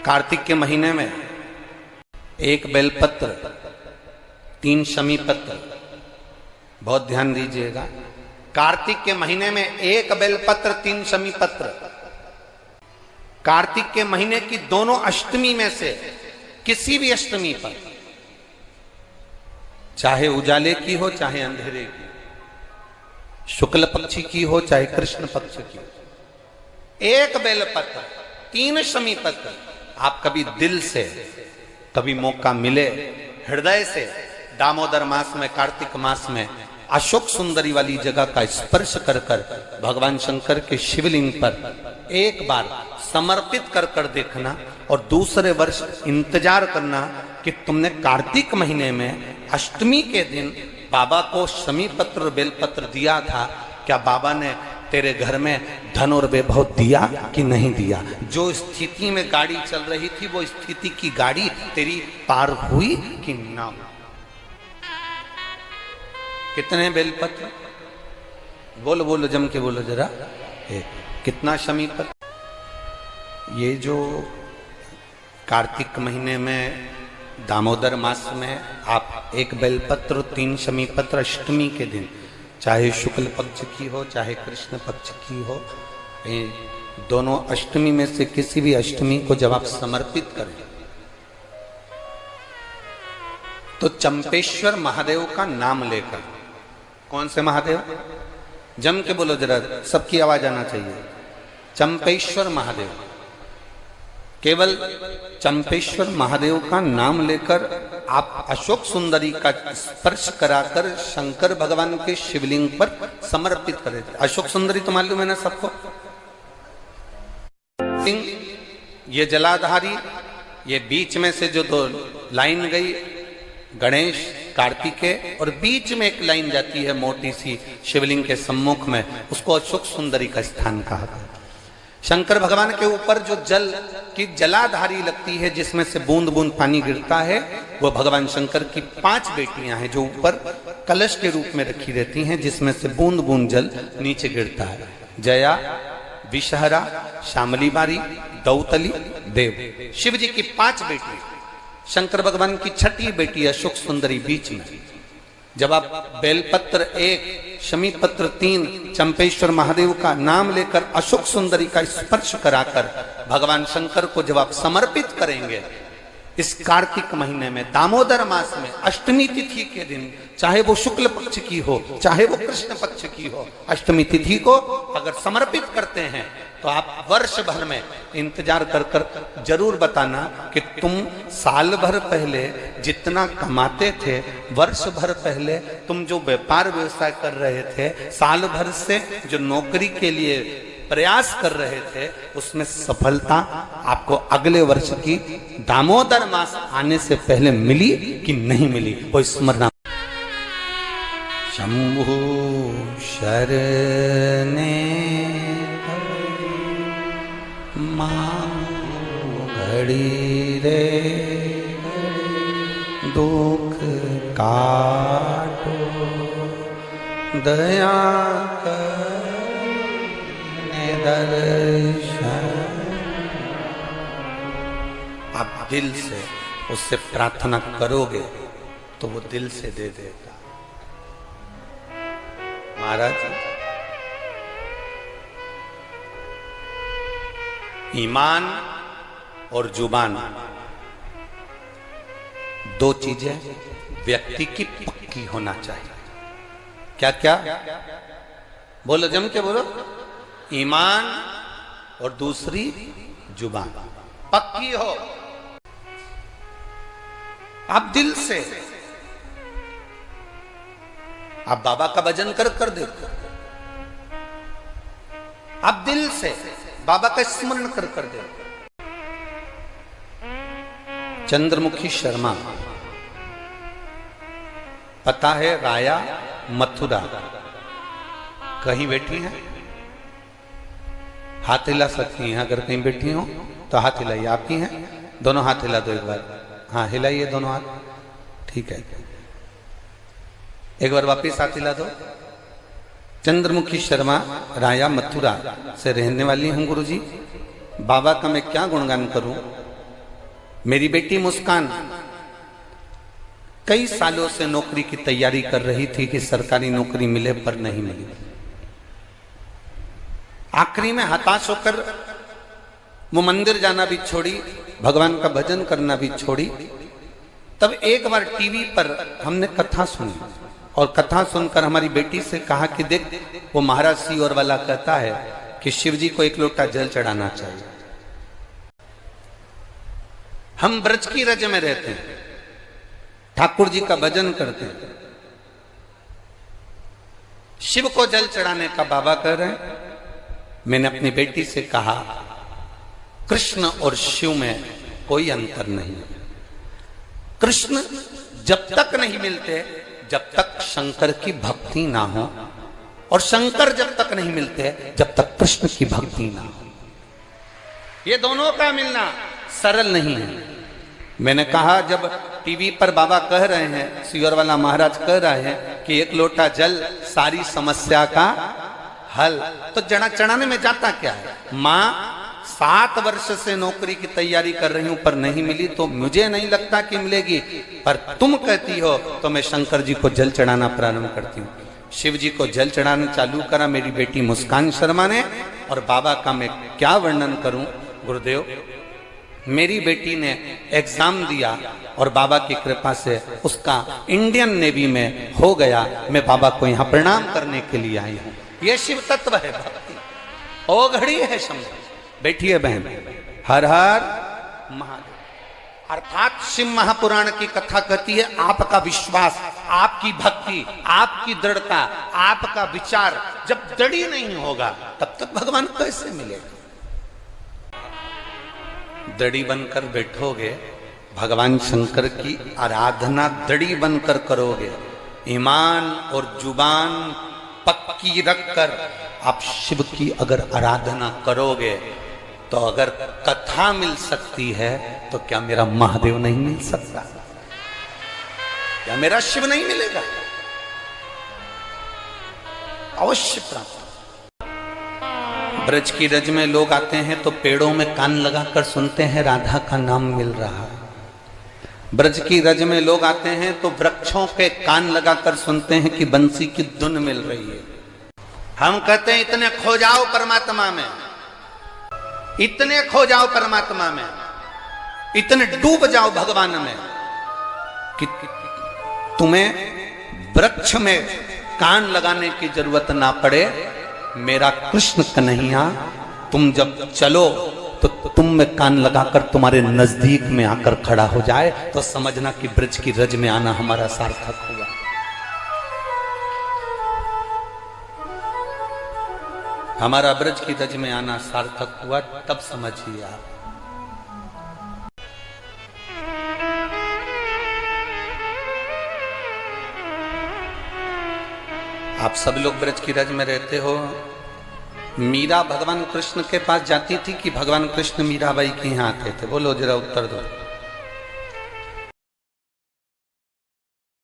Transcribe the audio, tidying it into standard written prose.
कार्तिक के महीने में एक बेलपत्र, 3 शमी पत्र, बहुत ध्यान दीजिएगा। कार्तिक के महीने में एक बेलपत्र, 3 शमी पत्र। कार्तिक के महीने की दोनों अष्टमी में से किसी भी अष्टमी पर, चाहे उजाले की हो चाहे अंधेरे की, शुक्ल पक्ष की हो चाहे कृष्ण पक्ष की, एक बेलपत्र, 3 शमी पत्र, आप कभी दिल से, कभी मौका मिले हृदय से, दामोदर मास में, कार्तिक मास में अशोक सुंदरी वाली जगह का स्पर्श कर कर भगवान शंकर के शिवलिंग पर एक बार समर्पित कर कर देखना, और दूसरे वर्ष इंतजार करना कि तुमने कार्तिक महीने में अष्टमी के दिन बाबा को शमी पत्र बेलपत्र दिया था, क्या बाबा ने तेरे घर में धन और वैभव दिया कि नहीं दिया? जो स्थिति में गाड़ी चल रही थी वो स्थिति की गाड़ी तेरी पार हुई कि ना हुई? कितने बेलपत्र? बोलो बोलो, जम के बोलो जरा। कितना शमी पत्र? ये जो कार्तिक महीने में दामोदर मास में आप एक बेलपत्र, 3 शमी पत्र अष्टमी के दिन, चाहे शुक्ल पक्ष की हो चाहे कृष्ण पक्ष की हो, दोनों अष्टमी में से किसी भी अष्टमी को जब आप समर्पित करें तो चंपेश्वर महादेव का नाम लेकर, कौन से महादेव? जम के बोलो जरा, सबकी आवाज आना चाहिए। चंपेश्वर महादेव, केवल चंपेश्वर महादेव का नाम लेकर आप अशोक सुंदरी का स्पर्श कराकर शंकर भगवान के शिवलिंग पर समर्पित करें। अशोक सुंदरी तो मालूम है ना सबको? ये जलाधारी, ये बीच में से जो 2 लाइन गई, गणेश कार्तिकेय, और बीच में एक लाइन जाती है मोटी सी शिवलिंग के सम्मुख में, उसको अशोक सुंदरी का स्थान कहा गया। शंकर भगवान के ऊपर जो जल की जलाधारी लगती है, जिसमें से बूंद बूंद पानी गिरता है, वो भगवान शंकर की 5 बेटियां हैं जो ऊपर कलश के रूप में रखी रहती हैं, जिसमें से बूंद बूंद जल नीचे गिरता है। जया, विषहरा, श्यामली बारी, दौतली, देव, शिव जी की 5 बेटी। शंकर भगवान की 6ठी बेटी अशोक सुंदरी बीच में। जब आप बेलपत्र 1, शमी पत्र 3, चंपेश्वर महादेव का नाम लेकर अशोक सुंदरी का स्पर्श कराकर भगवान शंकर को जब आप समर्पित करेंगे इस कार्तिक महीने में, दामोदर मास में, अष्टमी तिथि के दिन, चाहे वो शुक्ल पक्ष की हो चाहे वो कृष्ण पक्ष की हो, अष्टमी तिथि को अगर समर्पित करते हैं तो आप वर्ष भर में इंतजार कर कर जरूर बताना कि तुम साल भर पहले जितना कमाते थे, वर्ष भर पहले तुम जो व्यापार व्यवसाय कर रहे थे, साल भर से जो नौकरी के लिए प्रयास कर रहे थे, उसमें सफलता आपको अगले वर्ष की दामोदर मास आने से पहले मिली कि नहीं मिली, वो स्मरण। शंभु शरणे घड़ी रे दुख काटो, दया करने दर्शन। आप दिल से उससे प्रार्थना करोगे तो वो दिल से दे देगा। महाराज, ईमान और जुबान 2 चीजें व्यक्ति की पक्की होना चाहिए। क्या क्या? बोलो, जम के बोलो। ईमान और दूसरी जुबान पक्की हो। आप दिल से, आप बाबा का भजन कर कर देखो, आप दिल से बाबा का स्मरण कर कर देखो। चंद्रमुखी शर्मा, पता है राया मथुरा, कहीं बैठी हैं? हाथ हिला सकती हैं, अगर कहीं बैठी हो तो हाथ हिलाइए। आप ही हैं? दोनों हाथ हिला दो एक बार। हाँ, हिलाइए दोनों हाथ, ठीक है। एक बार वापिस हाथ हिला दो। चंद्रमुखी शर्मा, राया मथुरा से रहने वाली हूँ गुरुजी। बाबा का मैं क्या गुणगान करूं? मेरी बेटी मुस्कान कई सालों से नौकरी की तैयारी कर रही थी कि सरकारी नौकरी मिले, पर नहीं मिली। आखिरी में हताश होकर वो मंदिर जाना भी छोड़ी, भगवान का भजन करना भी छोड़ी। तब एक बार टीवी पर हमने कथा सुनी और कथा सुनकर हमारी बेटी से कहा कि देख, वो महाराज सियोर वाला कहता है कि शिव जी को एक लोटा जल चढ़ाना चाहिए। हम ब्रज की रज में रहते हैं, ठाकुर जी का भजन करते हैं, शिव को जल चढ़ाने का बाबा कह रहे हैं। मैंने अपनी बेटी से कहा, कृष्ण और शिव में कोई अंतर नहीं है। कृष्ण जब तक नहीं मिलते जब तक शंकर की भक्ति ना हो, और शंकर जब तक नहीं मिलते जब तक कृष्ण की भक्ति ना हो। ये दोनों का मिलना सरल नहीं है। मैंने कहा, जब टीवी पर बाबा कह रहे हैं, सियोर वाला महाराज कह रहे हैं कि एक लोटा जल सारी समस्या का हल, तो जड़ा चढ़ाने में जाता क्या है? माँ 7 वर्ष से नौकरी की तैयारी कर रही हूं पर नहीं मिली, तो मुझे नहीं लगता कि मिलेगी, पर तुम कहती हो तो मैं शंकर जी को जल चढ़ाना प्रारंभ करती हूँ। शिव जी को जल चढ़ाना चालू करा मेरी बेटी मुस्कान शर्मा ने। और बाबा का मैं क्या वर्णन करूं गुरुदेव, मेरी बेटी ने एग्जाम दिया और बाबा की कृपा से उसका इंडियन नेवी में हो गया। मैं बाबा को यहाँ प्रणाम करने के लिए आई हूँ। ये शिव तत्व है भक्ति, ओ घड़ी है शंभु। बैठिए बहन, हर हर महादेव। अर्थात शिव महापुराण की कथा कहती है, आपका विश्वास, आपकी भक्ति, आपकी दृढ़ता, आपका विचार जब दृढ़ नहीं होगा तब तक भगवान कैसे मिलेगा? दृढ़ बनकर बैठोगे, भगवान शंकर की आराधना दृढ़ बनकर करोगे, ईमान और जुबान पक्की रखकर आप शिव की अगर आराधना करोगे, तो अगर कथा मिल सकती है तो क्या मेरा महादेव नहीं मिल सकता? क्या मेरा शिव नहीं मिलेगा? अवश्य प्राप्त। ब्रज की रज में लोग आते हैं तो पेड़ों में कान लगाकर सुनते हैं राधा का नाम मिल रहा है। ब्रज की रज में लोग आते हैं तो वृक्षों के कान लगाकर सुनते हैं कि बंसी की धुन मिल रही है। हम कहते हैं इतने खो जाओ परमात्मा में, इतने खो जाओ परमात्मा में, इतने डूब जाओ भगवान में कि तुम्हें वृक्ष में कान लगाने की जरूरत ना पड़े। मेरा कृष्ण कन्हैया तुम जब चलो तो तुम में कान लगाकर तुम्हारे नजदीक में आकर खड़ा हो जाए, तो समझना कि ब्रज की रज में आना हमारा सार्थक हुआ। हमारा ब्रज की रज में आना सार्थक हुआ, तब समझिए आप सब लोग ब्रज की रज में रहते हो। मीरा भगवान कृष्ण के पास जाती थी कि भगवान कृष्ण मीराबाई के यहाँ आते थे? बोलो जरा उत्तर दो।